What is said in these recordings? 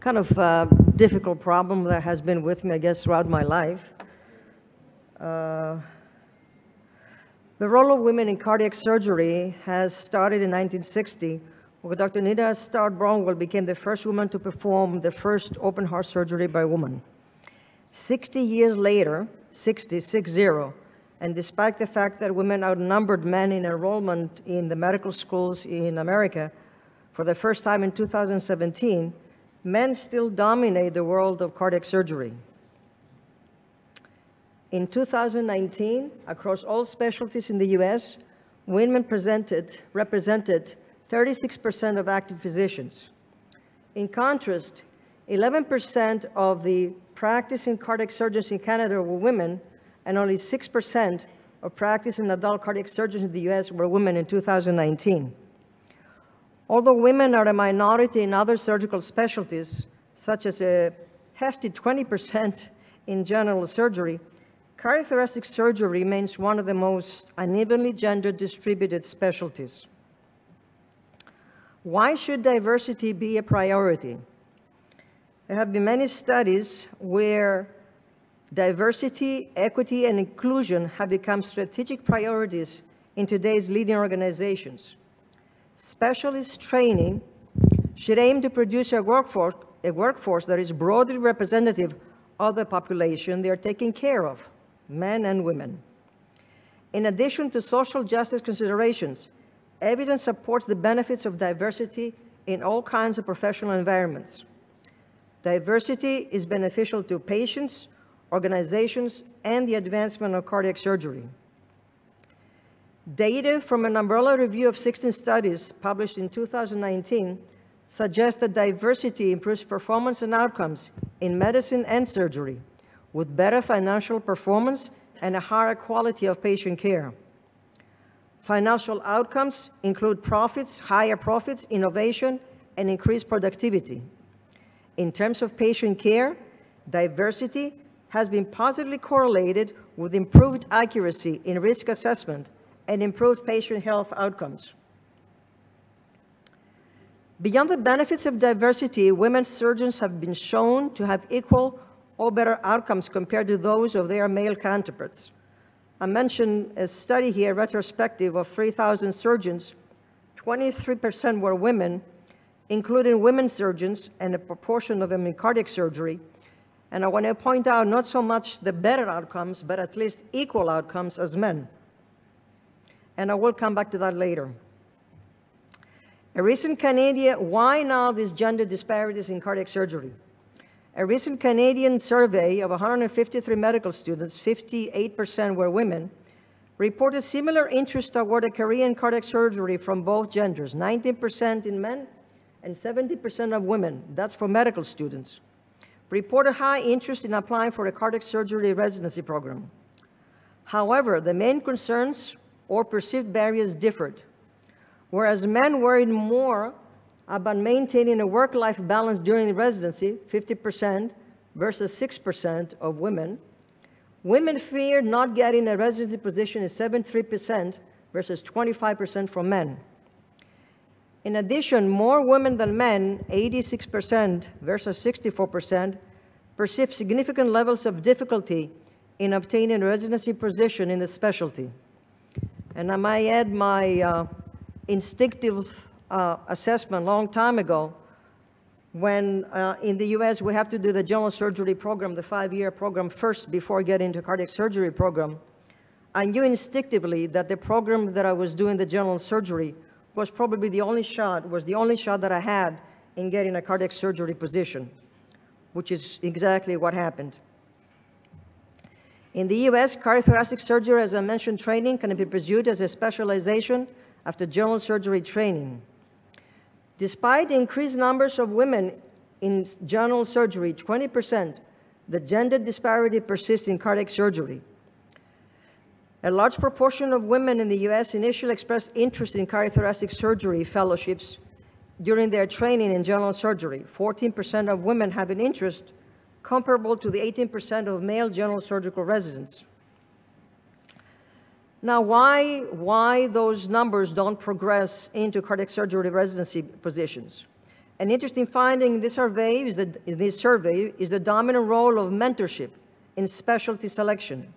kind of difficult problem that has been with me, I guess, throughout my life. The role of women in cardiac surgery has started in 1960, where Dr. Nita Starr-Bromwell became the first woman to perform the first open heart surgery by a woman. 60 years later, 60, and despite the fact that women outnumbered men in enrollment in the medical schools in America, for the first time in 2017, men still dominate the world of cardiac surgery. In 2019, across all specialties in the US, women represented 36% of active physicians. In contrast, 11% of the practicing cardiac surgeons in Canada were women, and only 6% of practicing adult cardiac surgeons in the US were women in 2019. Although women are a minority in other surgical specialties, such as a hefty 20% in general surgery, cardiothoracic surgery remains one of the most unevenly gender distributed specialties. Why should diversity be a priority? There have been many studies where diversity, equity, and inclusion have become strategic priorities in today's leading organizations. Specialist training should aim to produce a workforce that is broadly representative of the population they are taking care of, men and women. In addition to social justice considerations, evidence supports the benefits of diversity in all kinds of professional environments. Diversity is beneficial to patients, organizations, and the advancement of cardiac surgery. Data from an umbrella review of 16 studies published in 2019 suggests that diversity improves performance and outcomes in medicine and surgery, with better financial performance and a higher quality of patient care. Financial outcomes include profits, higher profits, innovation, and increased productivity. In terms of patient care, diversity has been positively correlated with improved accuracy in risk assessment and improved patient health outcomes. Beyond the benefits of diversity, women surgeons have been shown to have equal or better outcomes compared to those of their male counterparts. I mentioned a study here, retrospective of 3,000 surgeons. 23% were women, including women surgeons, and a proportion of them in cardiac surgery. And I want to point out not so much the better outcomes, but at least equal outcomes as men. And I will come back to that later. A recent Canadian, why now these gender disparities in cardiac surgery? A recent Canadian survey of 153 medical students, 58% were women, reported similar interest toward a career in cardiac surgery from both genders, 19% in men and 70% of women. That's for medical students. Reported high interest in applying for a cardiac surgery residency program. However, the main concerns or perceived barriers differed. Whereas men worried more about maintaining a work-life balance during the residency, 50% versus 6% of women, women feared not getting a residency position is 73% versus 25% for men. In addition, more women than men, 86% versus 64%, perceived significant levels of difficulty in obtaining a residency position in the specialty. And I might add my instinctive assessment a long time ago, when in the US we have to do the general surgery program, the 5-year program first before getting into cardiac surgery program. I knew instinctively that the program that I was doing, the general surgery, was probably the only shot that I had in getting a cardiac surgery position, which is exactly what happened. In the US, cardiothoracic surgery, as I mentioned, training can be pursued as a specialization after general surgery training. Despite increased numbers of women in general surgery, 20%, the gender disparity persists in cardiac surgery. A large proportion of women in the US initially expressed interest in cardiothoracic surgery fellowships during their training in general surgery. 14% of women have an interest comparable to the 18% of male general surgical residents. Now, why those numbers don't progress into cardiac surgery residency positions? An interesting finding in this survey is the dominant role of mentorship in specialty selection.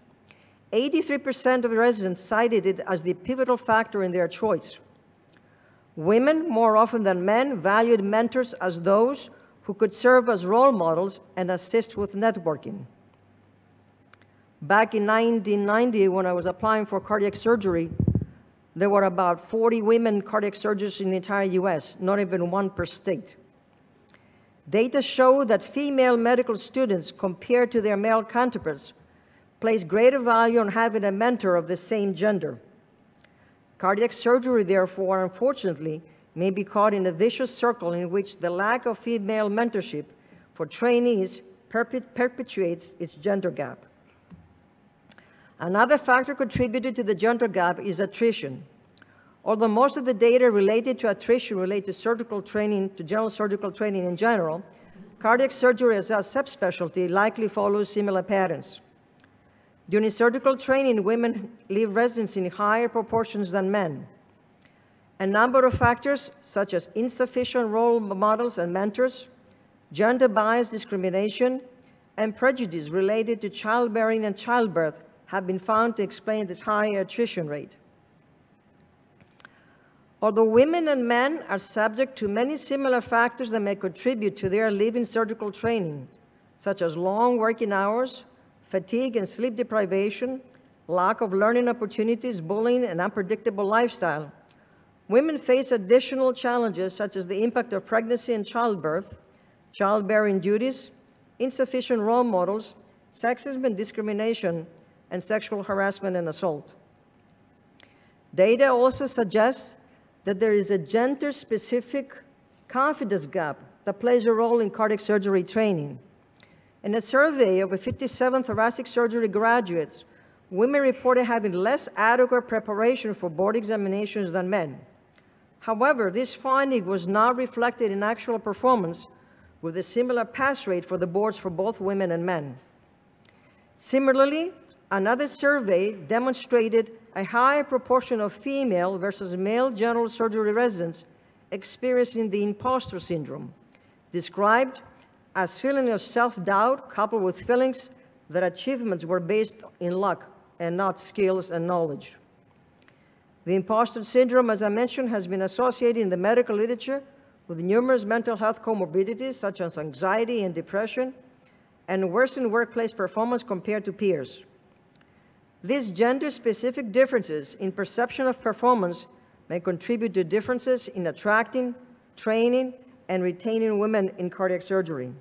83% of residents cited it as the pivotal factor in their choice. Women, more often than men, valued mentors as those who could serve as role models and assist with networking. Back in 1990, when I was applying for cardiac surgery, there were about 40 women cardiac surgeons in the entire US, not even one per state. Data show that female medical students, compared to their male counterparts, place greater value on having a mentor of the same gender. Cardiac surgery, therefore, unfortunately, may be caught in a vicious circle in which the lack of female mentorship for trainees perpetuates its gender gap. Another factor contributed to the gender gap is attrition. Although most of the data related to attrition relate to surgical training, to general surgical training in general, cardiac surgery as a subspecialty likely follows similar patterns. During surgical training, women leave residency in higher proportions than men. A number of factors, such as insufficient role models and mentors, gender bias discrimination, and prejudice related to childbearing and childbirth, have been found to explain this high attrition rate. Although women and men are subject to many similar factors that may contribute to their leaving surgical training, such as long working hours, fatigue and sleep deprivation, lack of learning opportunities, bullying, and unpredictable lifestyle, women face additional challenges such as the impact of pregnancy and childbirth, childbearing duties, insufficient role models, sexism and discrimination, and sexual harassment and assault. Data also suggests that there is a gender-specific confidence gap that plays a role in cardiac surgery training. In a survey of 57 thoracic surgery graduates, women reported having less adequate preparation for board examinations than men. However, this finding was not reflected in actual performance, with a similar pass rate for the boards for both women and men. Similarly, another survey demonstrated a higher proportion of female versus male general surgery residents experiencing the imposter syndrome, described as feeling of self-doubt coupled with feelings that achievements were based in luck and not skills and knowledge. The imposter syndrome, as I mentioned, has been associated in the medical literature with numerous mental health comorbidities such as anxiety and depression, and worsened workplace performance compared to peers. These gender-specific differences in perception of performance may contribute to differences in attracting, training, and retaining women in cardiac surgery.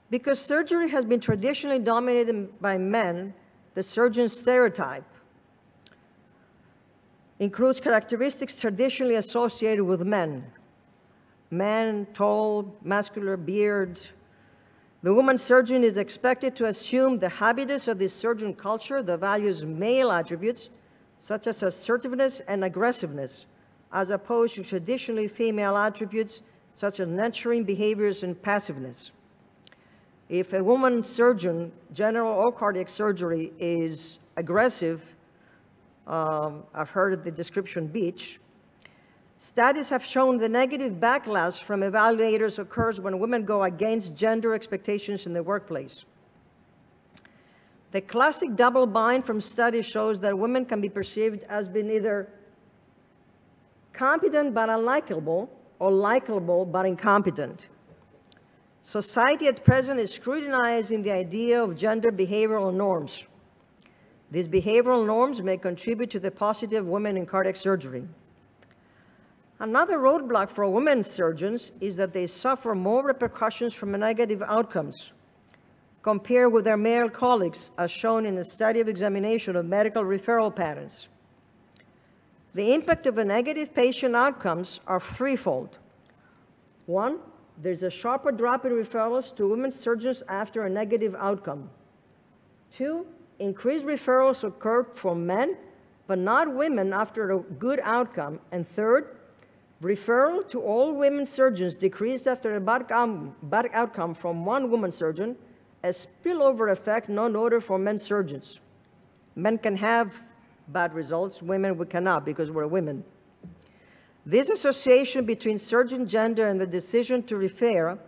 Because surgery has been traditionally dominated by men, the surgeon stereotype includes characteristics traditionally associated with men. Man, tall, muscular, beard. The woman surgeon is expected to assume the habitus of this surgeon culture that values male attributes, such as assertiveness and aggressiveness, as opposed to traditionally female attributes, such as nurturing behaviors and passiveness. If a woman surgeon, general or cardiac surgery, is aggressive, I've heard of the description bitch, studies have shown the negative backlash from evaluators occurs when women go against gender expectations in the workplace. The classic double bind from studies shows that women can be perceived as being either competent but unlikable, or likable but incompetent. Society at present is scrutinizing the idea of gender behavioral norms. These behavioral norms may contribute to the paucity of women in cardiac surgery. Another roadblock for women surgeons is that they suffer more repercussions from negative outcomes compared with their male colleagues, as shown in a study of examination of medical referral patterns. The impact of a negative patient outcomes are threefold. One, there's a sharper drop in referrals to women surgeons after a negative outcome. Two, increased referrals occur from men, but not women after a good outcome. And third, referral to all women surgeons decreased after a bad outcome from one woman surgeon, a spillover effect not noted for men surgeons. Men can have bad results, women we cannot because we're women. This association between surgeon gender and the decision to refer,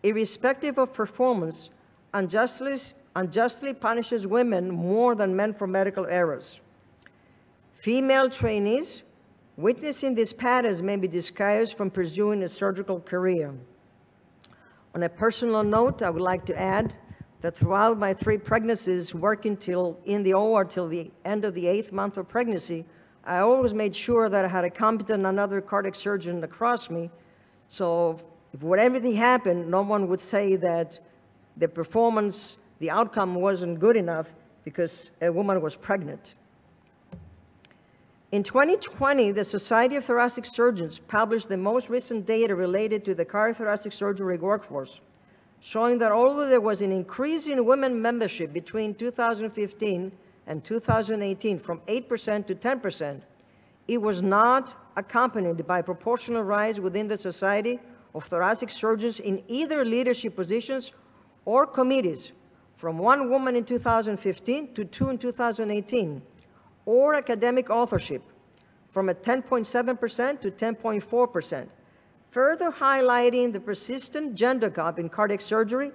irrespective of performance, unjustly punishes women more than men for medical errors. Female trainees witnessing these patterns may be discouraged from pursuing a surgical career. On a personal note, I would like to add that throughout my 3 pregnancies, working in the OR till the end of the 8th month of pregnancy, I always made sure that I had a competent another cardiac surgeon across me, so if everything happened, no one would say that the performance, the outcome wasn't good enough because a woman was pregnant. In 2020, the Society of Thoracic Surgeons published the most recent data related to the cardiothoracic surgery workforce, showing that although there was an increase in women membership between 2015 and 2018 from 8% to 10%, it was not accompanied by proportional rise within the Society of Thoracic Surgeons in either leadership positions or committees, from 1 woman in 2015 to 2 in 2018, or academic authorship, from a 10.7% to 10.4%, further highlighting the persistent gender gap in cardiac surgery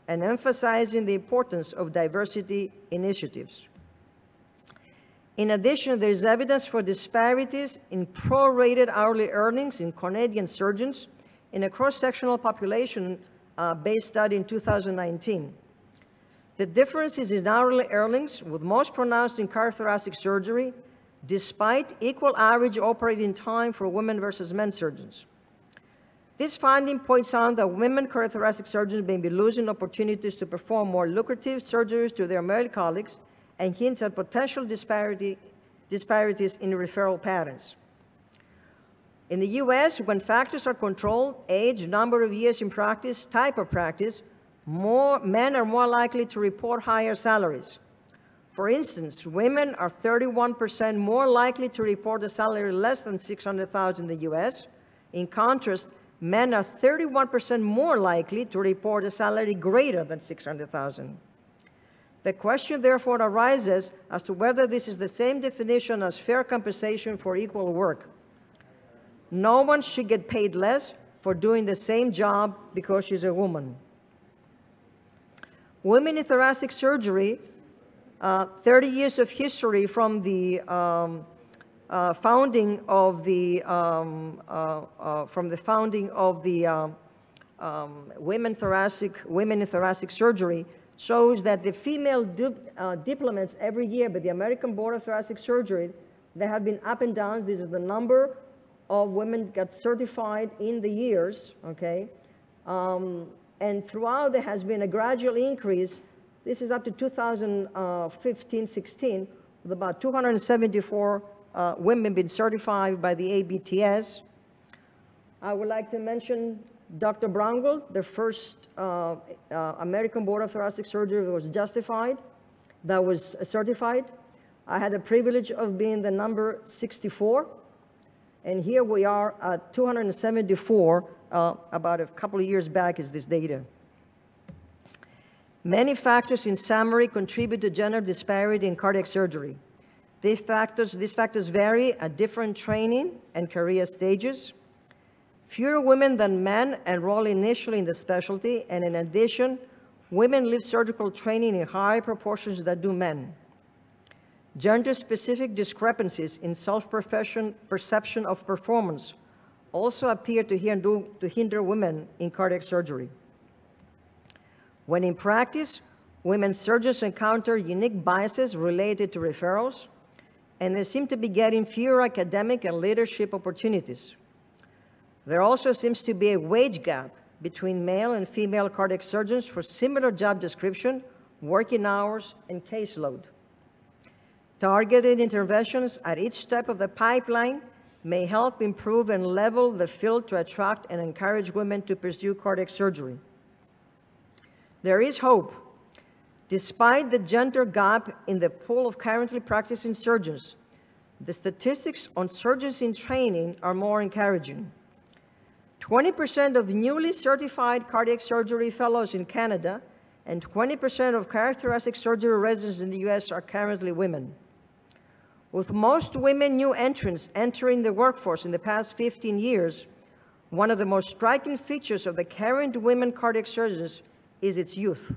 and emphasizing the importance of diversity initiatives. In addition, there is evidence for disparities in prorated hourly earnings in Canadian surgeons in a cross-sectional population-based study in 2019. The differences in hourly earnings were most pronounced in cardiothoracic surgery, despite equal average operating time for women versus men surgeons. This finding points out that women cardiothoracic surgeons may be losing opportunities to perform more lucrative surgeries to their male colleagues and hints at potential disparities in referral patterns. In the US, when factors are controlled, age, number of years in practice, type of practice, men are more likely to report higher salaries. For instance, women are 31% more likely to report a salary less than $600,000 in the US. In contrast, men are 31% more likely to report a salary greater than $600,000. The question therefore arises as to whether this is the same definition as fair compensation for equal work. No one should get paid less for doing the same job because she's a woman. Women in thoracic surgery, 30 years of history from the founding of the women in thoracic surgery shows that the female diplomats every year by the American Board of Thoracic Surgery, they have been up and down. This is the number of women got certified in the years, okay? And throughout, there has been a gradual increase. This is up to 2015-16, with about 274 women being certified by the ABTS. I would like to mention Dr. Browngold, the first American Board of Thoracic Surgery that was certified. I had the privilege of being the number 64, and here we are at 274. About a couple of years back is this data. Many factors, in summary, contribute to gender disparity in cardiac surgery. These factors vary at different training and career stages. Fewer women than men enroll initially in the specialty, and in addition, women leave surgical training in higher proportions than do men. Gender-specific discrepancies in self-perception of performance also appear to hinder women in cardiac surgery. When in practice, women surgeons encounter unique biases related to referrals, and they seem to be getting fewer academic and leadership opportunities. There also seems to be a wage gap between male and female cardiac surgeons for similar job description, working hours, and caseload. Targeted interventions at each step of the pipeline may help improve and level the field to attract and encourage women to pursue cardiac surgery. There is hope. Despite the gender gap in the pool of currently practicing surgeons, the statistics on surgeons in training are more encouraging. 20% of newly certified cardiac surgery fellows in Canada and 20% of cardiothoracic surgery residents in the US are currently women. With most women new entrants entering the workforce in the past 15 years, one of the most striking features of the current women cardiac surgeons is its youth.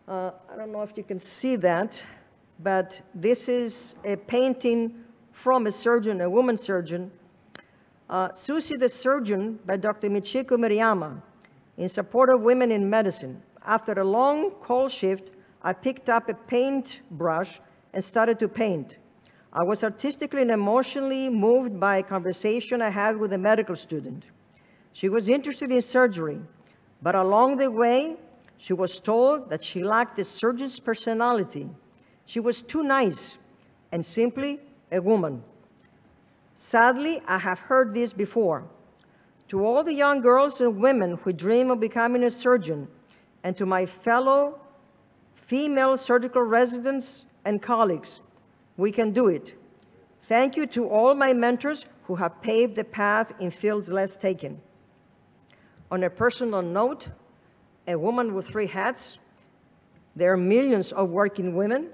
I don't know if you can see that, but this is a painting from a surgeon, a woman surgeon, Susie the Surgeon by Dr. Michiko Murayama, in support of women in medicine. After a long call shift, I picked up a paintbrush and started to paint. I was artistically and emotionally moved by a conversation I had with a medical student. She was interested in surgery, but along the way, she was told that she lacked the surgeon's personality. She was too nice and simply a woman. Sadly, I have heard this before. To all the young girls and women who dream of becoming a surgeon, and to my fellow female surgical residents and colleagues, we can do it. Thank you to all my mentors who have paved the path in fields less taken. On a personal note, a woman with 3 hats, there are millions of working women,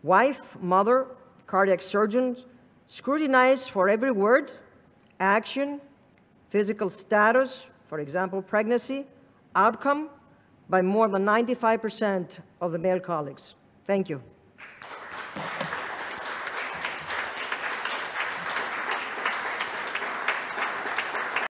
wife, mother, cardiac surgeons, scrutinized for every word, action, physical status, for example, pregnancy, outcome, by more than 95% of the male colleagues. Thank you.